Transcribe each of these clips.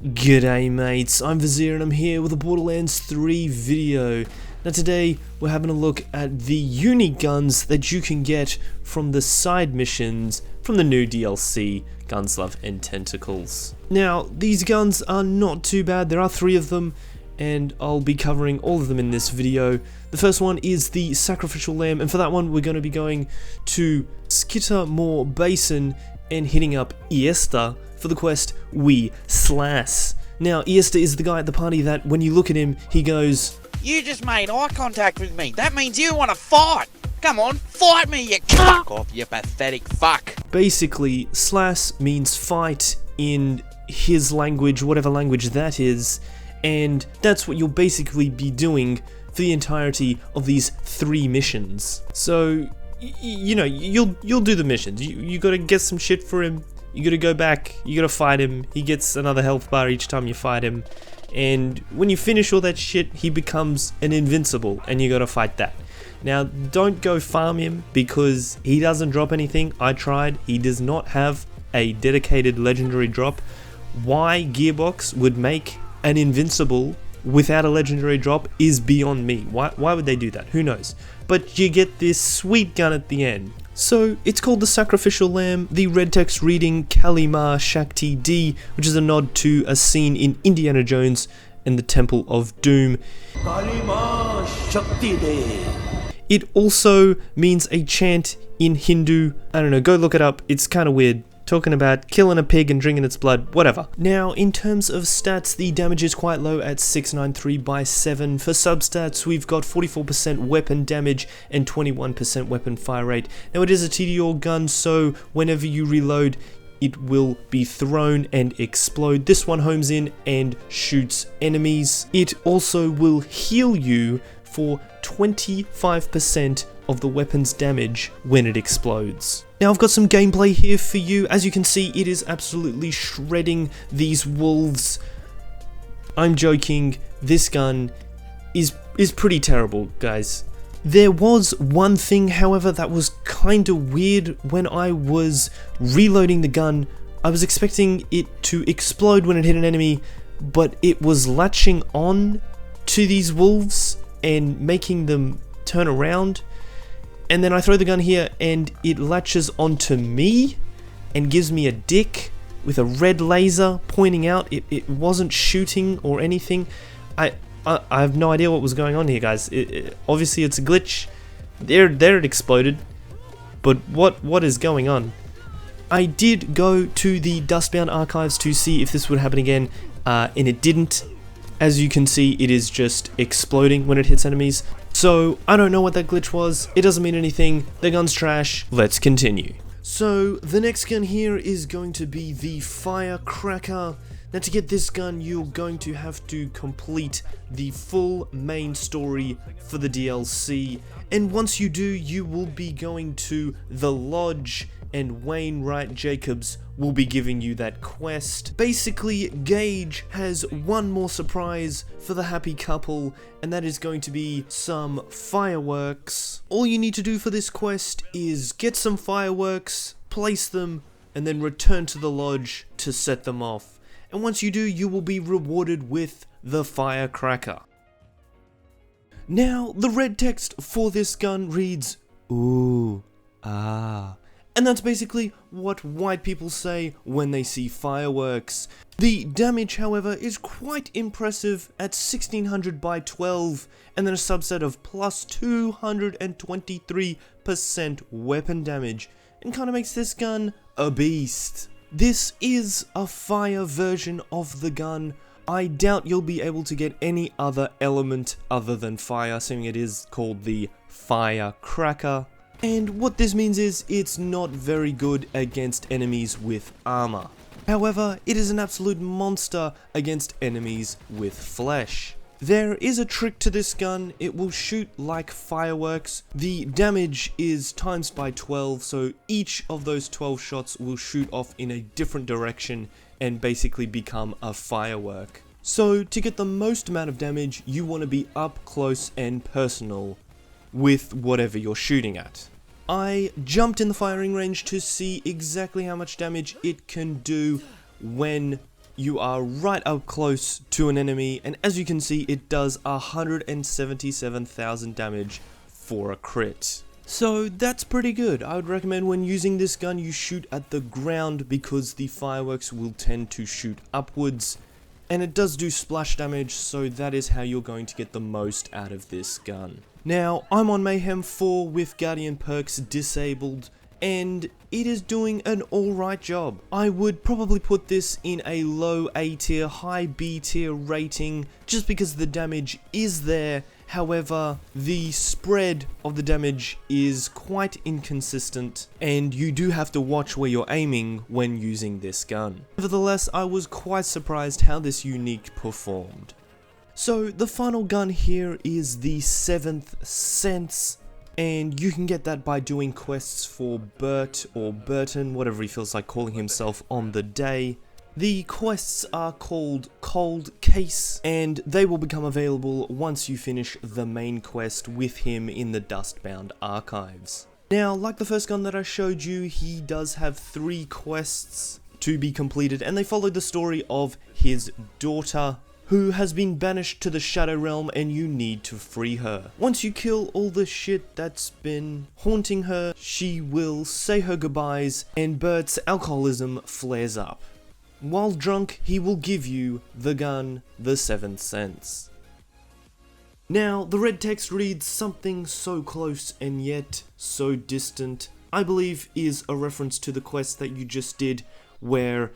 G'day mates, I'm Vizier and I'm here with a Borderlands 3 video. Now today we're having a look at the unique guns that you can get from the side missions from the new DLC, Guns, Love and Tentacles. Now these guns are not too bad, there are 3 of them and I'll be covering all of them in this video. The first one is the Sacrificial Lamb, and for that one we're going to be going to Skittermore Basin and hitting up Iesta for the quest We Slash. Now, Iesta is the guy at the party that when you look at him, he goes, "You just made eye contact with me. That means you want to fight. Come on, fight me, you fuck off, you pathetic fuck." Basically, slash means fight in his language, whatever language that is, and that's what you'll basically be doing for the entirety of these 3 missions. So, you know, you'll do the missions. You gotta get some shit for him. You gotta go back, you gotta fight him, he gets another health bar each time you fight him, and when you finish all that shit, he becomes an invincible, and you gotta fight that. Now, don't go farm him, because he doesn't drop anything. I tried, he does not have a dedicated legendary drop. Why Gearbox would make an invincible without a legendary drop is beyond me. Why would they do that? Who knows? But you get this sweet gun at the end. So, it's called the Sacrificial Lamb, the red text reading Kalima Shakti D, which is a nod to a scene in Indiana Jones and the Temple of Doom. Kalima Shakti D. It also means a chant in Hindu. I don't know, go look it up, it's kinda weird. Talking about killing a pig and drinking its blood, whatever. Now, in terms of stats, the damage is quite low at 693 by 7. For substats, we've got 44% weapon damage and 21% weapon fire rate. Now, it is a TDR gun, so whenever you reload, it will be thrown and explode. This one homes in and shoots enemies. It also will heal you for 25% of the weapon's damage when it explodes. Now I've got some gameplay here for you. As you can see, it is absolutely shredding these wolves. I'm joking, this gun is pretty terrible, guys. There was one thing, however, that was kinda weird. When I was reloading the gun, I was expecting it to explode when it hit an enemy, but it was latching on to these wolves and making them turn around. And then I throw the gun here and it latches onto me and gives me a dick with a red laser pointing out. It wasn't shooting or anything. I have no idea what was going on here, guys. Obviously it's a glitch. There it exploded. But what is going on? I did go to the Dustbound archives to see if this would happen again, and it didn't. As you can see, it is just exploding when it hits enemies. So, I don't know what that glitch was, it doesn't mean anything, the gun's trash, let's continue. So, the next gun here is going to be the Firecracker. Now to get this gun, you're going to have to complete the full main story for the DLC, and once you do, you will be going to the Lodge, and Wainwright Jacobs will be giving you that quest. Basically, Gage has one more surprise for the happy couple, and that is going to be some fireworks. All you need to do for this quest is get some fireworks, place them, and then return to the lodge to set them off. And once you do, you will be rewarded with the Firecracker. Now, the red text for this gun reads, "Ooh, ah." And that's basically what white people say when they see fireworks. The damage, however, is quite impressive at 1600 by 12, and then a subset of plus 223% weapon damage, and kinda makes this gun a beast. This is a fire version of the gun. I doubt you'll be able to get any other element other than fire, seeing it is called the Firecracker. And what this means is, it's not very good against enemies with armor. However, it is an absolute monster against enemies with flesh. There is a trick to this gun, it will shoot like fireworks. The damage is times by 12, so each of those 12 shots will shoot off in a different direction and basically become a firework. So to get the most amount of damage, you want to be up close and personal with whatever you're shooting at. I jumped in the firing range to see exactly how much damage it can do when you are right up close to an enemy, and as you can see, it does 177,000 damage for a crit. So that's pretty good. I would recommend when using this gun you shoot at the ground because the fireworks will tend to shoot upwards. And it does do splash damage, so that is how you're going to get the most out of this gun. Now, I'm on Mayhem 4 with Guardian perks disabled, and it is doing an alright job. I would probably put this in a low A tier, high B tier rating, just because the damage is there. However, the spread of the damage is quite inconsistent, and you do have to watch where you're aiming when using this gun. Nevertheless, I was quite surprised how this unique performed. So the final gun here is the 7th Sense, and you can get that by doing quests for Bert or Burton, whatever he feels like calling himself on the day. The quests are called Cold Case, and they will become available once you finish the main quest with him in the Dustbound Archives. Now, like the first gun that I showed you, he does have 3 quests to be completed, and they follow the story of his daughter, who has been banished to the Shadow Realm, and you need to free her. Once you kill all the shit that's been haunting her, she will say her goodbyes, and Bert's alcoholism flares up. While drunk, he will give you the gun, the 7th Sense. Now, the red text reads something so close and yet so distant. I believe is a reference to the quest that you just did, where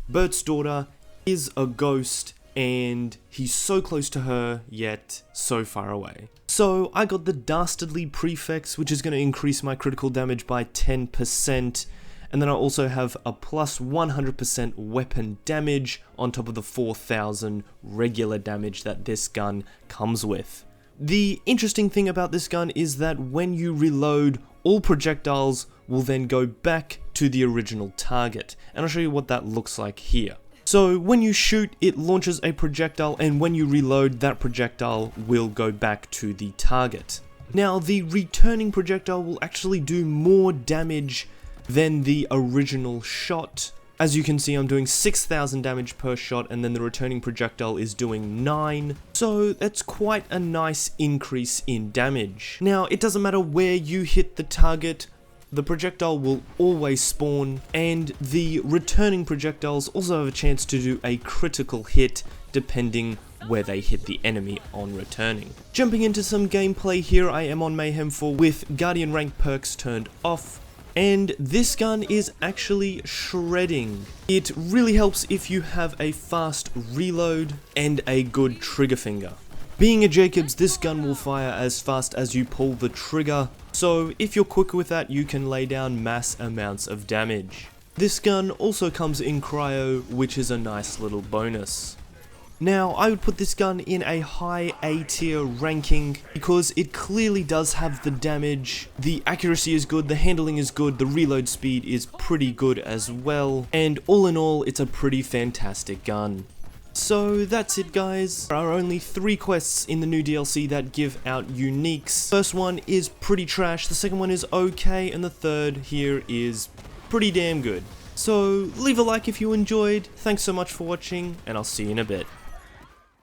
Bert's daughter is a ghost and he's so close to her yet so far away. So I got the Dastardly Prefix, which is going to increase my critical damage by 10%. And then I also have a plus 100% weapon damage on top of the 4,000 regular damage that this gun comes with. The interesting thing about this gun is that when you reload, all projectiles will then go back to the original target. And I'll show you what that looks like here. So when you shoot, it launches a projectile, and when you reload, that projectile will go back to the target. Now, the returning projectile will actually do more damage than the original shot. As you can see, I'm doing 6,000 damage per shot, and then the returning projectile is doing 9. So that's quite a nice increase in damage. Now, it doesn't matter where you hit the target, the projectile will always spawn, and the returning projectiles also have a chance to do a critical hit depending where they hit the enemy on returning. Jumping into some gameplay here, I am on Mayhem 4 with Guardian rank perks turned off. And this gun is actually shredding. It really helps if you have a fast reload and a good trigger finger. Being a Jacobs, this gun will fire as fast as you pull the trigger, so if you're quick with that, you can lay down mass amounts of damage. This gun also comes in cryo, which is a nice little bonus. Now, I would put this gun in a high A tier ranking because it clearly does have the damage, the accuracy is good, the handling is good, the reload speed is pretty good as well, and all in all, it's a pretty fantastic gun. So that's it, guys. There are only 3 quests in the new DLC that give out uniques. First one is pretty trash, the second one is okay, and the third here is pretty damn good. So leave a like if you enjoyed, thanks so much for watching, and I'll see you in a bit.